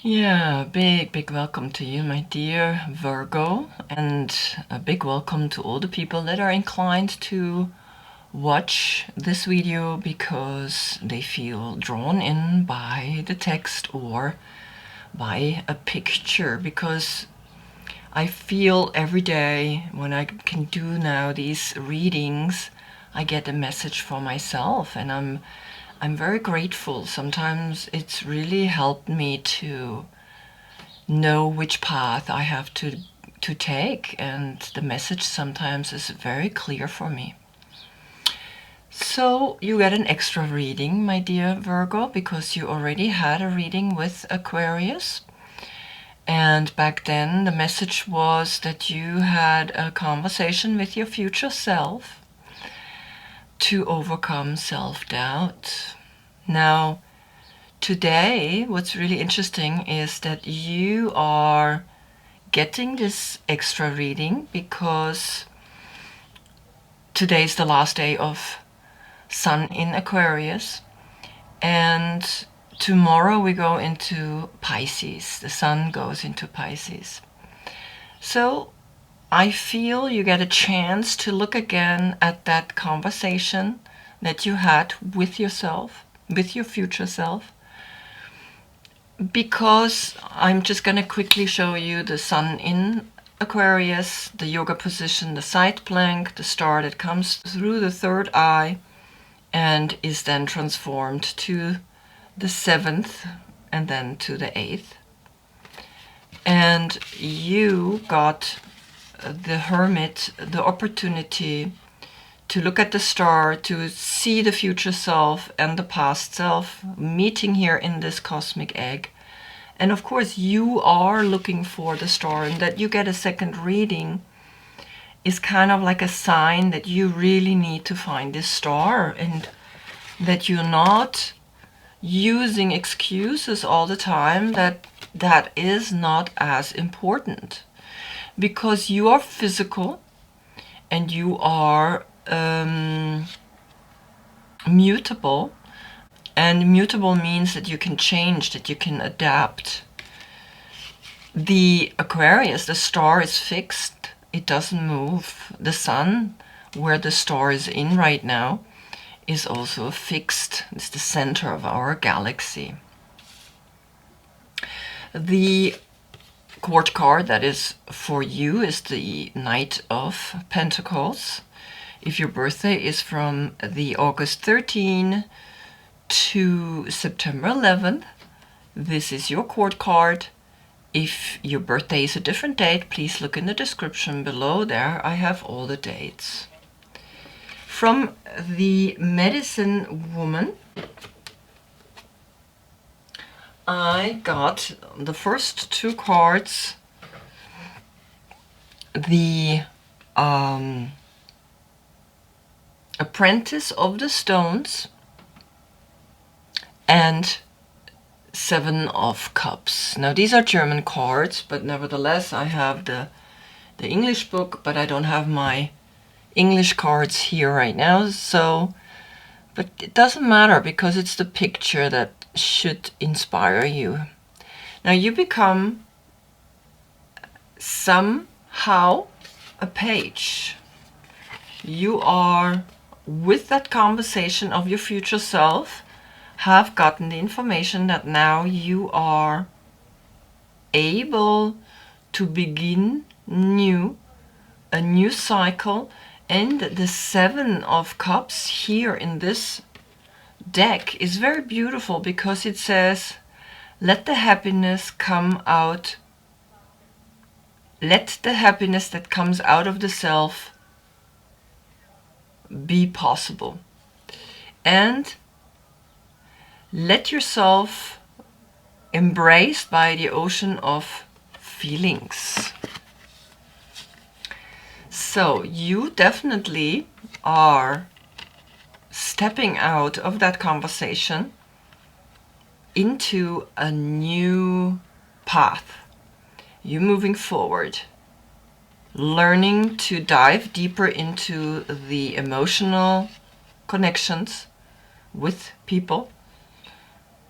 Yeah, big welcome to you, my dear Virgo, and a big welcome to all the people that are inclined to watch this video because they feel drawn in by the text or by a picture. Because I feel every day when I can do now these readings, I get a message for myself, and I'm very grateful. Sometimes it's really helped me to know which path I have to take, and the message sometimes is very clear for me. So you get an extra reading, my dear Virgo, because you already had a reading with Aquarius. And back then the message was that you had a conversation with your future self to overcome self-doubt. Now, today, what's really interesting is that you are getting this extra reading because today's the last day of Sun in Aquarius, and tomorrow we go into Pisces. The Sun goes into Pisces. So I feel you get a chance to look again at that conversation that you had with yourself, with your future self, because I'm just going to quickly show you the Sun in Aquarius, the yoga position, the side plank, the star that comes through the third eye and is then transformed to the seventh and then to the eighth. And you got the Hermit, the opportunity to look at the star, to see the future self and the past self meeting here in this cosmic egg. And of course you are looking for the star, and that you get a second reading is kind of like a sign that you really need to find this star, and that you're not using excuses all the time that is not as important, because you are physical and you are mutable. And mutable means that you can change, that you can adapt. The Aquarius, the star, is fixed. It doesn't move. The Sun, where the star is in right now, is also fixed. It's the center of our galaxy. The court card that is for you is the Knight of Pentacles. If your birthday is from the August 13 to September 11th, this is your court card. If your birthday is a different date, please look in the description below. There I have all the dates. From the Medicine Woman, I got the first two cards, the Apprentice of the Stones and Seven of Cups. Now these are German cards, but nevertheless I have the English book, but I don't have my English cards here right now, so, but it doesn't matter because it's the picture that should inspire you. Now you become somehow a page. You are, with that conversation of your future self, have gotten the information that now you are able to begin a new cycle. And the Seven of Cups here in this deck is very beautiful because it says, let the happiness come out, let the happiness that comes out of the self be possible. And let yourself embraced by the ocean of feelings. So you definitely are stepping out of that conversation into a new path. You're moving forward, learning to dive deeper into the emotional connections with people,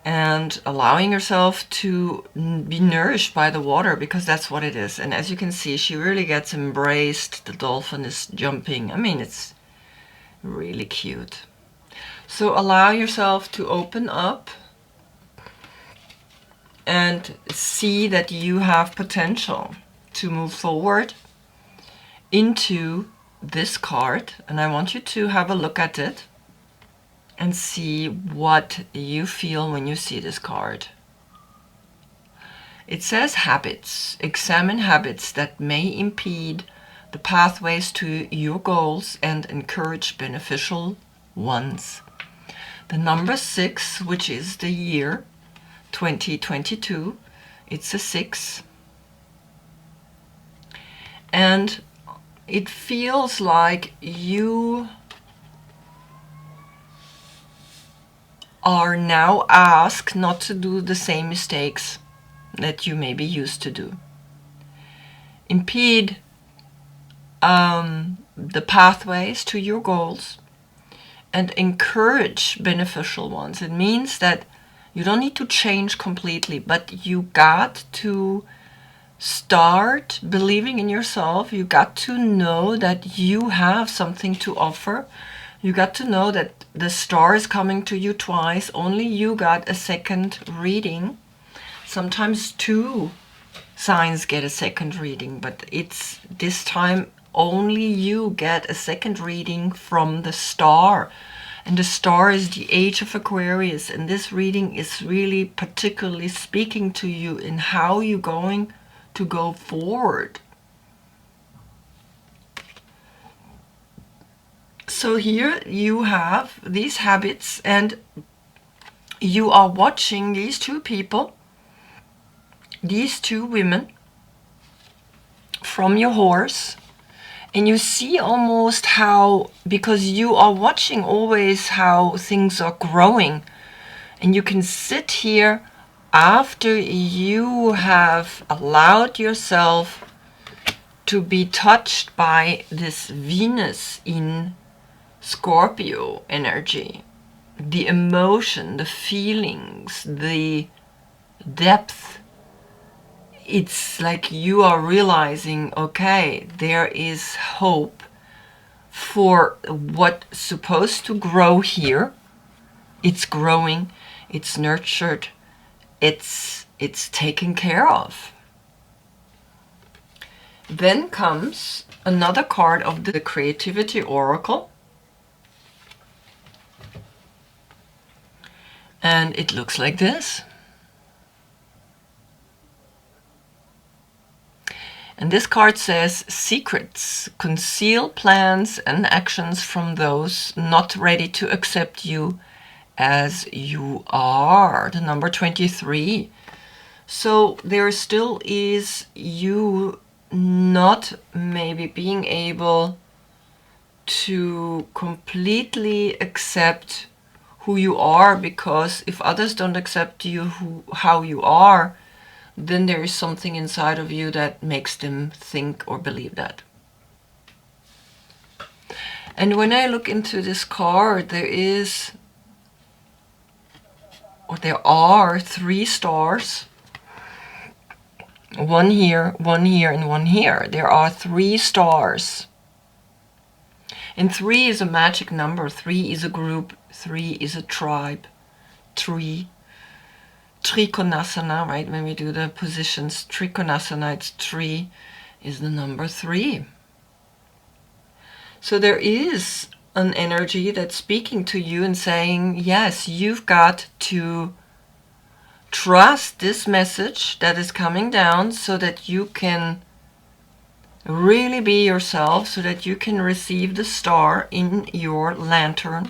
and allowing yourself to be nourished by the water, because that's what it is. And as you can see, she really gets embraced. The dolphin is jumping. I mean, it's really cute. So allow yourself to open up and see that you have potential to move forward into this card. And I want you to have a look at it and see what you feel when you see this card. It says habits. Examine habits that may impede the pathways to your goals and encourage beneficial ones. The number 6, which is the year 2022, it's a 6. And it feels like you are now asked not to do the same mistakes that you maybe used to do. Impede the pathways to your goals and encourage beneficial ones. It means that you don't need to change completely, but you got to start believing in yourself. You got to know that you have something to offer. You got to know that the star is coming to you twice. Only you got a second reading. Sometimes 2 signs get a second reading, but it's this time only you get a second reading from the star. And the star is the age of Aquarius. And this reading is really particularly speaking to you in how you're going to go forward. So here you have these habits, and you are watching these 2 people, these 2 women, from your horse. And you see almost how, because you are watching always how things are growing, and you can sit here after you have allowed yourself to be touched by this Venus in Scorpio energy, the emotion, the feelings, the depth. It's like you are realizing, okay, there is hope for what's supposed to grow here. It's growing, it's nurtured, it's taken care of. Then comes another card of the Creativity Oracle. And it looks like this. And this card says, secrets, conceal plans and actions from those not ready to accept you as you are. The number 23. So there still is you not maybe being able to completely accept who you are, because if others don't accept you how you are, then there is something inside of you that makes them think or believe that. And when I look into this card, there are 3 stars. One here, one here, and one here. There are 3 stars. And 3 is a magic number. 3 is a group. 3 is a tribe. 3. Trikonasana, right? When we do the positions, Trikonasana, it's 3 is the number 3. So there is an energy that's speaking to you and saying, yes, you've got to trust this message that is coming down so that you can really be yourself, so that you can receive the star in your lantern,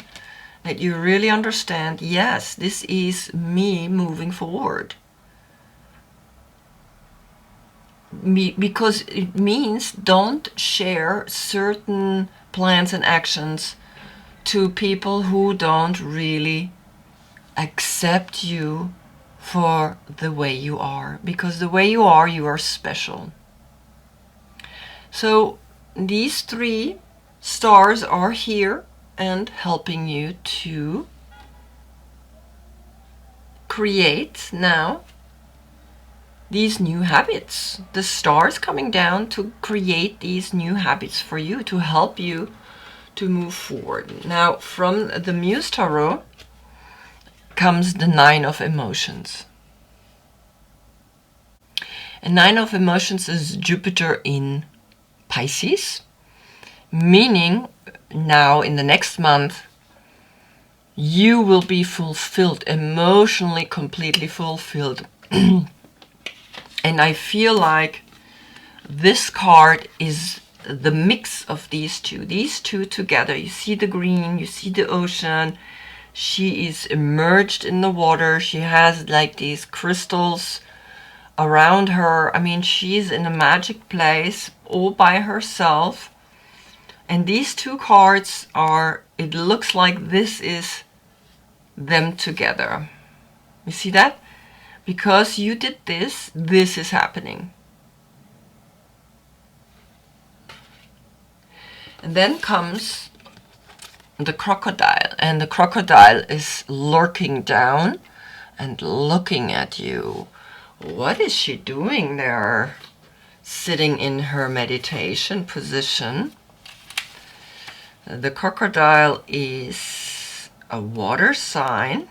that you really understand, yes, this is me moving forward. Because it means don't share certain plans and actions to people who don't really accept you for the way you are. Because the way you are special. So these 3 stars are here and helping you to create now these new habits. The stars coming down to create these new habits for you, to help you to move forward. Now, from the Muse Tarot comes the Nine of Emotions. And Nine of Emotions is Jupiter in Pisces, meaning now in the next month you will be fulfilled, emotionally completely fulfilled. And I feel like this card is the mix of these two together. You see the green, you see the ocean. She is immersed in the water. She has like these crystals around her. I mean, she's in a magic place all by herself. And these two cards are, it looks like this is them together. You see that? Because you did this, this is happening. And then comes the crocodile. And the crocodile is lurking down and looking at you. What is she doing there? Sitting in her meditation position. The crocodile is a water sign.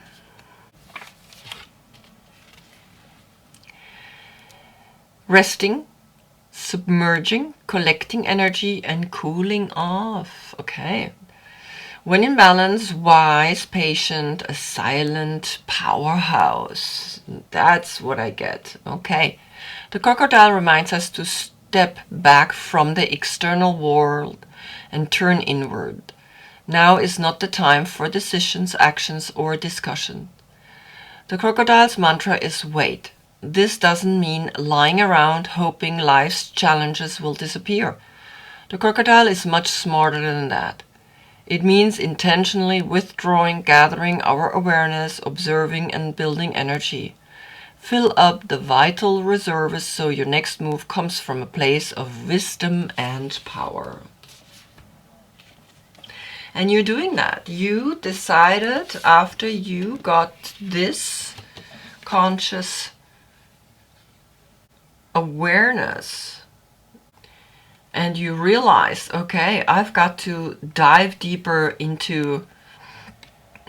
Resting, submerging, collecting energy, and cooling off. Okay. When in balance, wise, patient, a silent powerhouse. That's what I get. Okay. The crocodile reminds us to step back from the external world and turn inward. Now is not the time for decisions, actions, or discussion. The crocodile's mantra is wait. This doesn't mean lying around hoping life's challenges will disappear. The crocodile is much smarter than that. It means intentionally withdrawing, gathering our awareness, observing and building energy. Fill up the vital reserves so your next move comes from a place of wisdom and power. And you're doing that. You decided after you got this conscious awareness and you realized, okay, I've got to dive deeper into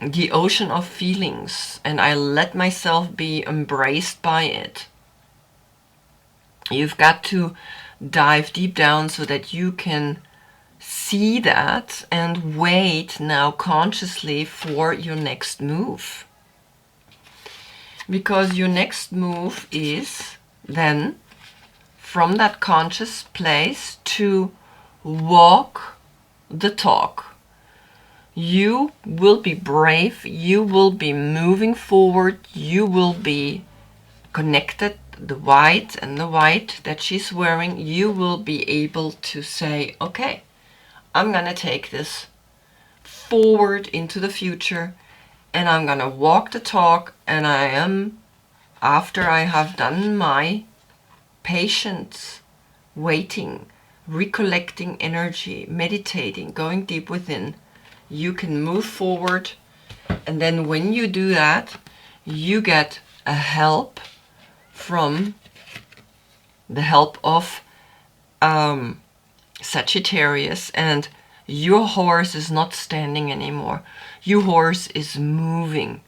the ocean of feelings and I let myself be embraced by it. You've got to dive deep down so that you can see that and wait now consciously for your next move. Because your next move is then from that conscious place to walk the talk. You will be brave, you will be moving forward, you will be connected, the white and the white that she's wearing, you will be able to say, okay, I'm gonna take this forward into the future and I'm gonna walk the talk, and I am, after I have done my patience, waiting, recollecting energy, meditating, going deep within, you can move forward. And then when you do that, you get a help from the help of Sagittarius, and your horse is not standing anymore. Your horse is moving.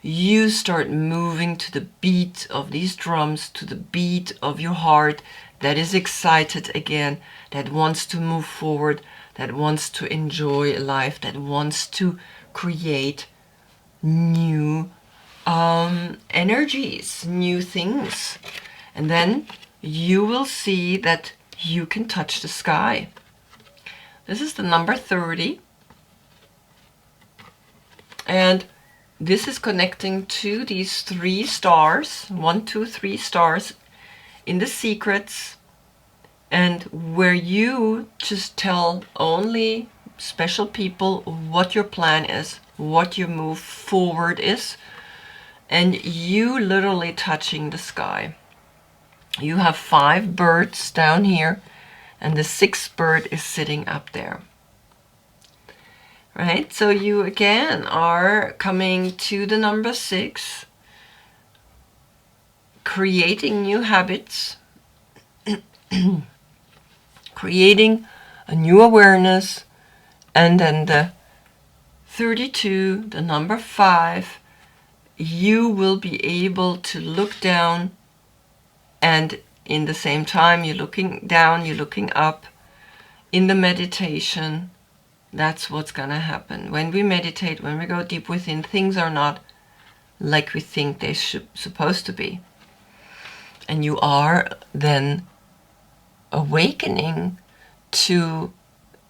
You start moving to the beat of these drums, to the beat of your heart that is excited again, that wants to move forward, that wants to enjoy life, that wants to create new energies, new things. And then you will see that you can touch the sky. This is the number 30. And this is connecting to these 3 stars, 1, 2, 3 stars in the secrets, and where you just tell only special people what your plan is, what your move forward is, and you literally touching the sky. You have 5 birds down here, and the 6th bird is sitting up there. Right? So you again are coming to the number 6, creating new habits, creating a new awareness, and then the 32, the number 5, you will be able to look down, and in the same time you're looking down, you're looking up. In the meditation, that's what's gonna happen. When we meditate, when we go deep within, things are not like we think they supposed to be. And you are then awakening to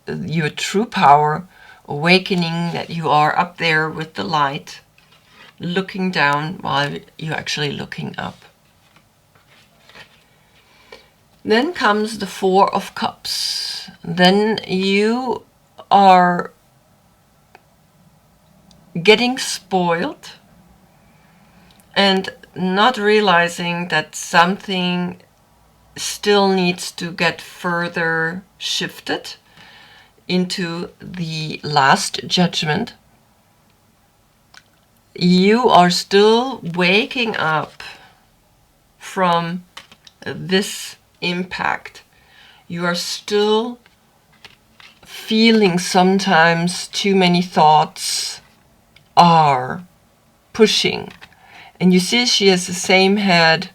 your true power, awakening that you are up there with the light, looking down while you're actually looking up. Then comes the 4 of Cups. Then you are getting spoiled and not realizing that something still needs to get further shifted into the last judgment. You are still waking up from this impact. You are still feeling sometimes too many thoughts are pushing. And you see she has the same head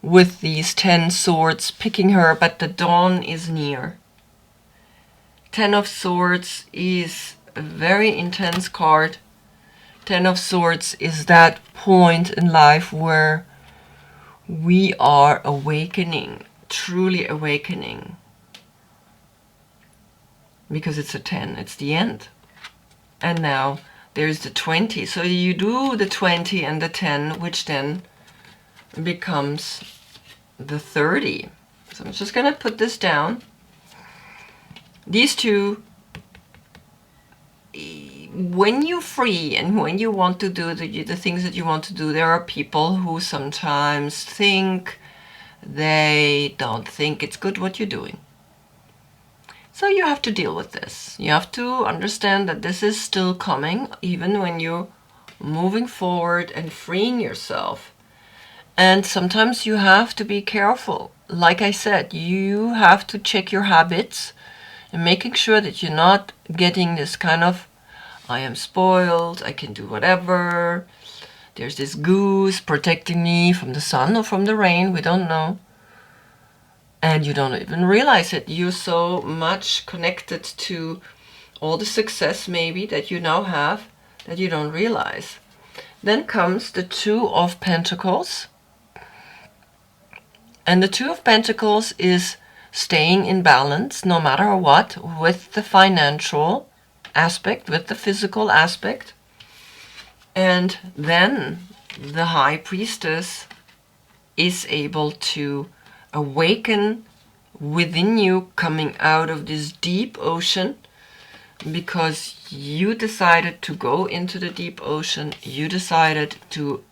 with these 10 swords picking her, but the dawn is near. 10 of Swords is a very intense card. 10 of Swords is that point in life where we are awakening, truly awakening. Because it's a 10, it's the end. And now there's the 20. So you do the 20 and the 10, which then becomes the 30. So I'm just gonna put this down. These two, when you're free and when you want to do the things that you want to do, there are people who sometimes think they don't think it's good what you're doing. So you have to deal with this. You have to understand that this is still coming, even when you're moving forward and freeing yourself. And sometimes you have to be careful. Like I said, you have to check your habits and making sure that you're not getting this kind of, I am spoiled, I can do whatever, there's this goose protecting me from the sun or from the rain, we don't know. And you don't even realize it. You're so much connected to all the success maybe that you now have that you don't realize. Then comes the 2 of Pentacles. And the 2 of Pentacles is staying in balance no matter what with the financial aspect, with the physical aspect. And then the High Priestess is able to awaken within you, coming out of this deep ocean, because you decided to go into the deep ocean, you decided to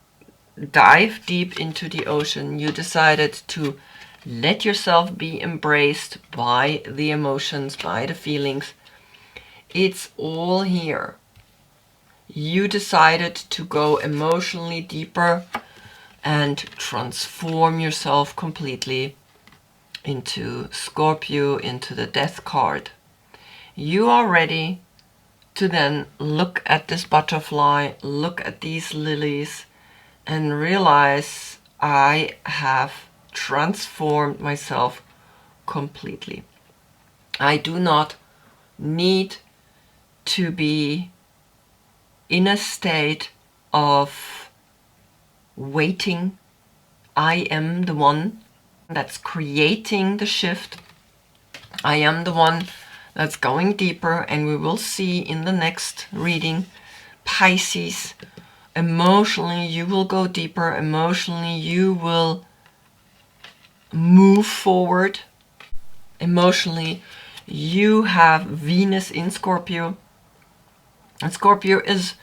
dive deep into the ocean, you decided to let yourself be embraced by the emotions, by the feelings. It's all here. You decided to go emotionally deeper and transform yourself completely into Scorpio, into the Death card. You are ready to then look at this butterfly, look at these lilies, and realize I have transformed myself completely. I do not need to be in a state of waiting. I am the one that's creating the shift. I am the one that's going deeper, and we will see in the next reading, Pisces, emotionally you will go deeper, emotionally you will move forward, emotionally you have Venus in Scorpio, and Scorpio is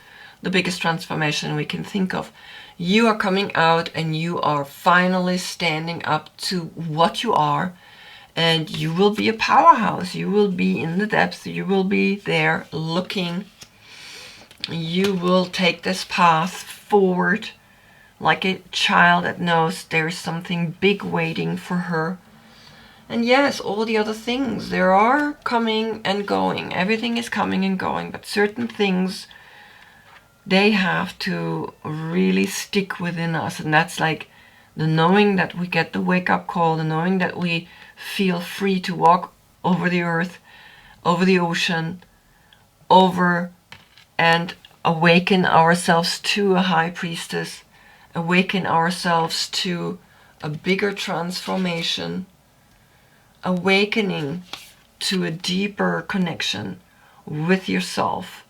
the biggest transformation we can think of. You are coming out and you are finally standing up to what you are, and you will be a powerhouse. You will be in the depths. You will be there looking. You will take this path forward like a child that knows there is something big waiting for her. And yes, all the other things, they are coming and going. Everything is coming and going, but certain things, they have to really stick within us. And that's like the knowing that we get the wake-up call, the knowing that we feel free to walk over the earth, over the ocean, over and awaken ourselves to a high priestess, awaken ourselves to a bigger transformation, awakening to a deeper connection with yourself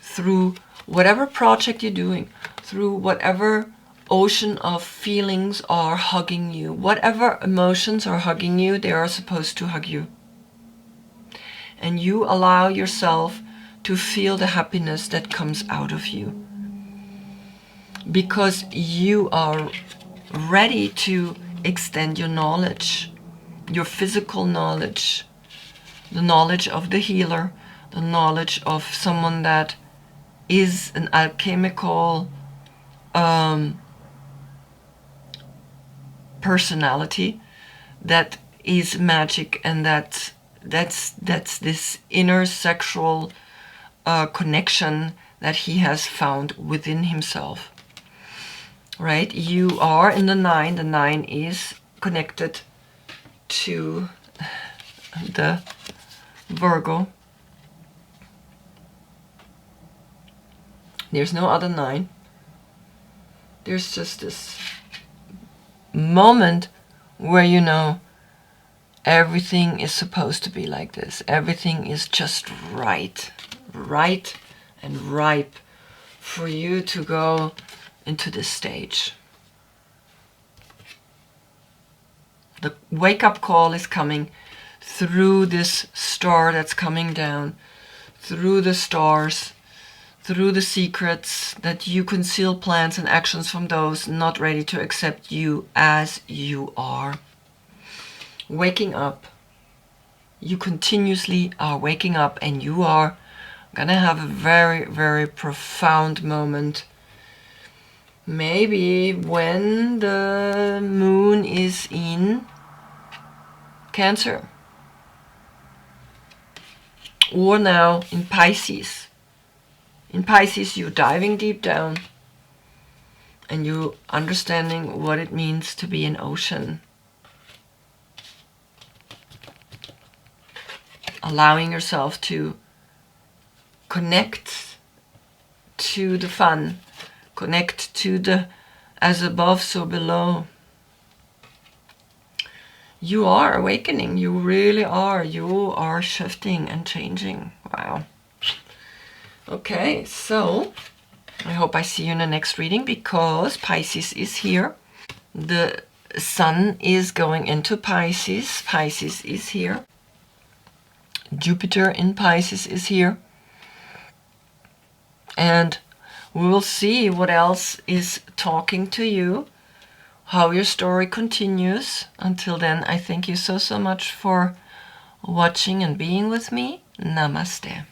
through whatever project you're doing, through whatever ocean of feelings are hugging you, whatever emotions are hugging you, they are supposed to hug you. And you allow yourself to feel the happiness that comes out of you, because you are ready to extend your knowledge, your physical knowledge, the knowledge of the healer, the knowledge of someone that is an alchemical personality, that is magic, and that's this inner sexual connection that he has found within himself. Right? You are in the 9. The 9 is connected to the Virgo. There's no other 9. There's just this moment where you know everything is supposed to be like this. Everything is just right and ripe for you to go into this stage. The wake-up call is coming through this star that's coming down, through the stars, through the secrets that you conceal plans and actions from those not ready to accept you as you are. Waking up. You continuously are waking up, and you are gonna have a very, very profound moment. Maybe when the moon is in Cancer, or now in Pisces. In Pisces, you're diving deep down and you're understanding what it means to be an ocean. Allowing yourself to connect to the fun, connect to the as above, so below. You are awakening. You really are. You are shifting and changing. Wow. Okay, so I hope I see you in the next reading, because Pisces is here. The sun is going into Pisces. Pisces is here. Jupiter in Pisces is here. And we will see what else is talking to you, how your story continues. Until then, I thank you so much for watching and being with me. Namaste.